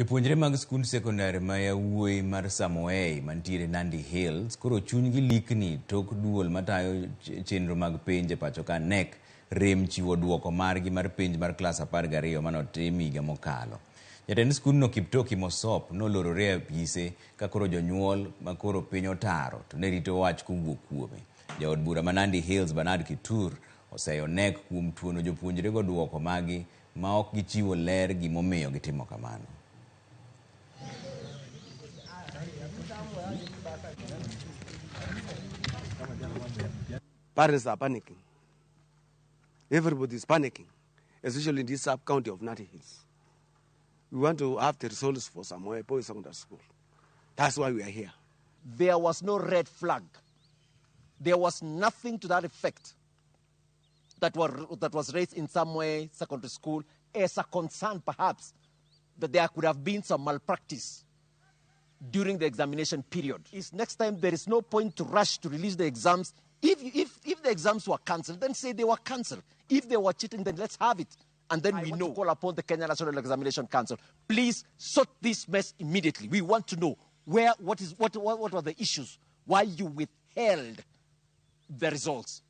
Japuonjre mag sikund sekondar ma yawuoyi mar Samoei mantiere Nandi Hills koro chunygi likni tok duol matayo chenro mag penj e pacho KNEC rem chiwo duoko margi mar penj mar klas 12 manotim higa mokalo. Jatend sikundno Kiptoki Mosop nolorore e apise ka koro jonyuol ma koro piny otaro to ne rito wach kowuok kuome. Jaod bura ma Nandi Hills Bernard Kitur oseyo KNEC kuom tuono jopuonjrego duoko magi ma ok gichiwo ler gimomiyo gitimo kamano. Parents are panicking. Everybody is panicking, especially in this sub-county of Nandi Hills. We want to have the results for Samoei Boys Secondary School. That's why we are here. There was no red flag. There was nothing to that effect that was raised in Samoei Secondary School as a concern, perhaps, that there could have been some malpractice during the examination period. Next time there is no point to rush to release the exams. If the exams were cancelled, then say they were cancelled. If they were cheating, then let's have it. And then we know. To call upon the Kenya National Examination Council. Please sort this mess immediately. We want to know what were the issues, why you withheld the results.